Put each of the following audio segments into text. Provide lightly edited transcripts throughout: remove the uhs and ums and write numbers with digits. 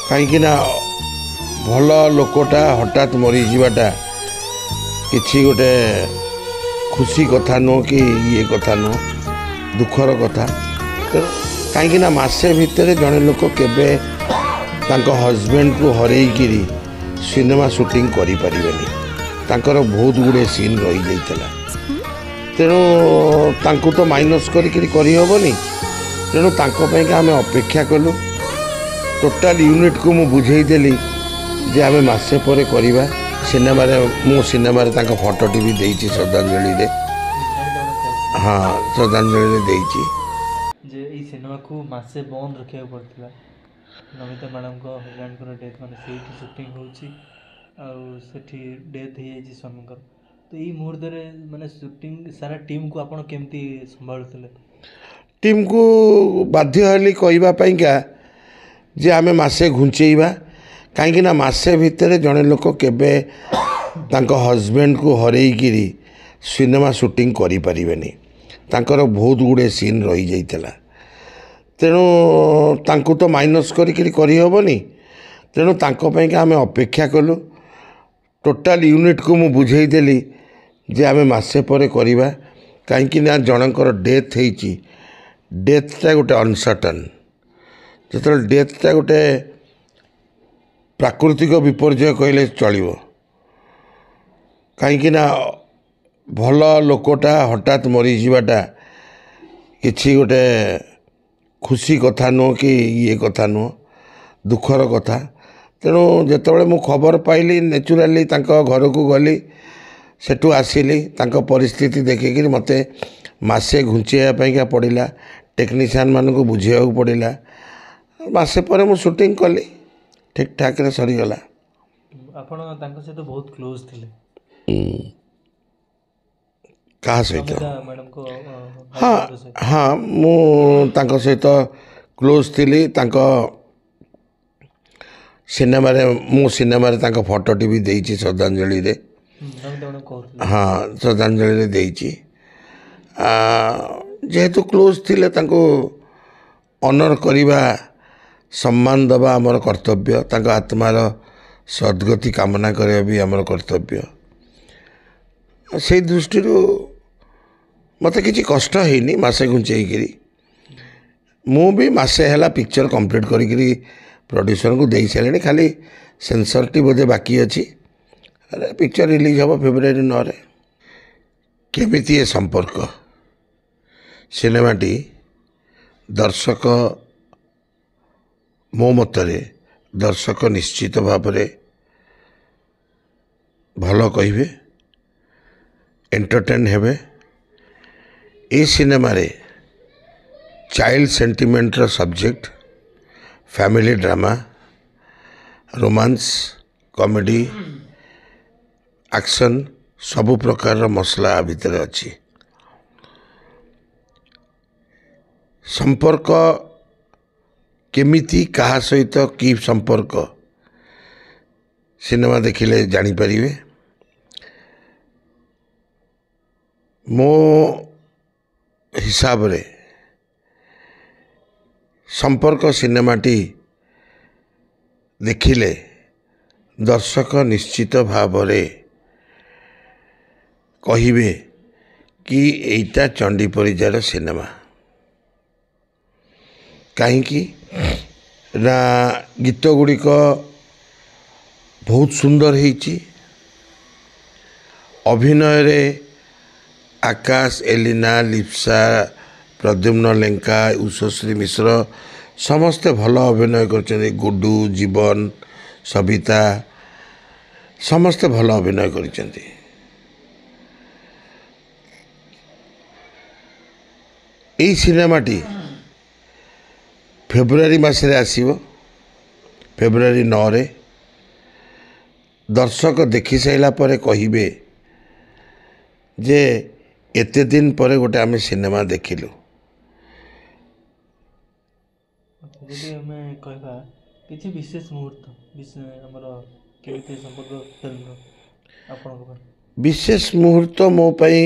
कहीं भल लोकटा हठात मरीजाटा कि गोटे खुशी कथा नुह कि ये कथा नुह दुखर कथा। तो कहीं मसे भितर जड़े लोक केबे हजबैंड को हरईकि सिनेमा शूटिंग करें तांकर बहुत गुड़े सीन रही जाता तेणु तो माइनस करहबनी तेणु आम अपेक्षा कलु टोटाल यूनिट को मुझे बुझेदेली जे आम मसे पर करवा सिनेमा मु सिनेमा फोटोटी भी देती श्रद्धांजलि हाँ श्रद्धांजलि देती जे ई सिनेमा को मासे बंद रखा पड़ता नमिता मैडम को हजबैंड को डेथ माने से शूटिंग होठी डेथ हो स्वामी तो ये मुहूर्त माने शूटिंग सारा टीम को आपण केमती संभालुले टीम को बाध्य हली कहवापाईका जे आमे मासे घुंचेवा कहीं मसे भितर जड़े लोक केबे हजबैंड को हरईकि सिनेमा शूटिंग करें तांकर बहुत गुड़े सीन रही जाता तेणु तो माइनस करहबनी तेणु आम अपेक्षा कलु टोटाल यूनिट को मुझे बुझेदेली जे आम मसे पर करवा कहीं जनकर डेथ होती डेथटा गोटे अनसर्टन जो डेथटा गोटे प्राकृतिक विपर्यय कहले चलो कहीं भल लोकटा हठात मरीजाटा कि गोटे खुशी कथा नुह कि ये कथा नुह दुखर कथा। तेणु जिते मु खबर पाइली नेचुराली घर को गली सेठू आसिली परिस्थिति देखिक मत मसे घुंचेवाई पड़ा टेक्नीशियन मान को बुझे पड़ा मसे पर मु शूटिंग कली ठीक ठाक रे सरीगला। आपण तांको से तो बहुत क्लोज थिले कहा सहित मैडम को हाँ हाँ मु तांको सहित क्लोज थी सिनेमा मु सिनेमा फोटोटी भी देती श्रद्धांजलि हाँ श्रद्धांजलि देती जेहेतु क्लोज थिले ऑनर करवा सम्मान दबा आमर कर्तव्य आत्मार सद्गति कामना करवा भी आमर कर्तव्य से दृष्टि मत किसी कष्ट है मसे घुंचेकरी मु भी मसे है पिक्चर कंप्लीट करी प्रोड्यूसर को दे सारे खाली सेंसर टी बोधे बाकी अच्छी पिक्चर रिलीज हम फेब्रुआरी 9 केमिति संपर्क सिनेमाटी दर्शक मो मतरे दर्शक निश्चित भाव भल कहे एंटरटेन हेबे ए सिनेमा रे चाइल्ड सेंटिमेंटर subject family drama romance comedy action सबु प्रकार मसला भितर अच्छी संपर्क केमिति कहा सहित कि संपर्क सिनेमा देखिले जानीपर मो हिसाब रे संपर्क सिनेमाटी देखिले दर्शक निश्चित भाव कहिबे कि एटा चंडी परिजार सिनेमा कहीं ना गीत गुड़िक बहुत सुंदर होइची अभिनय रे आकाश एलिना लिप्सा प्रद्युम्न लेंका उषश्री मिश्र समस्ते भल अभिनय कर गुडू जीवन सविता समस्ते भल अभिनय कर सिनेमाटी फेब्रुआरी मासरे आसीबो फेब्रुआरी 9 रे दर्शक देखि साइला परे कहिबे जे एते दिन परे गोटे आमे सिनेमा देखिलु जदि हमें कहबा किछि विशेष मुहूर्त हमर केमिति संपर्क फिल्म आपन को विशेष मुहूर्त मो पई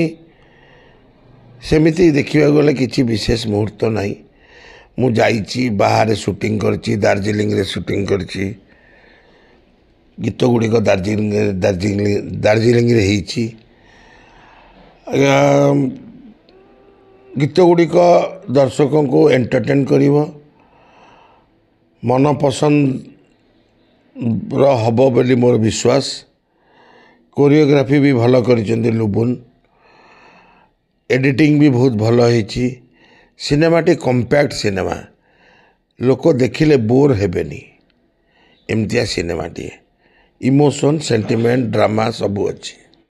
सेमिति देखिबा गले किछि विशेष मुहूर्त नाही ମୁଁ ଯାଇଛି ବାହାରେ ସୁଟିଂ କରିଛି, ଦାର୍ଜିଲିଂରେ ସୁଟିଂ କରିଛି। ଗୀତ ଗୁଡ଼ିକ ଦାର୍ଜିଲିଂରେ ହେଇଛି। ଆଜ୍ଞା, ଗୀତ ଗୁଡ଼ିକ ଦର୍ଶକଙ୍କୁ ଏଣ୍ଟରଟେନ୍ କରିବ, ମନ ପସନ୍ଦର ହେବ ବୋଲି ମୋର ବିଶ୍ୱାସ। କୋରିଓଗ୍ରାଫି ବି ଭଲ କରିଛନ୍ତି ଲୁବୁନ୍, ଏଡ଼ିଟିଂ ବି ବହୁତ ଭଲ ହେଇଛି। ସିନେମାଟି କମ୍ପାକ୍ଟ ସିନେମା, ଲୋକ ଦେଖିଲେ ବୋର୍ ହେବେନି, ଏମିତିଆ ସିନେମାଟିଏ। ଇମୋସନ୍, ସେଣ୍ଟିମେଣ୍ଟ, ଡ୍ରାମା ସବୁ ଅଛି।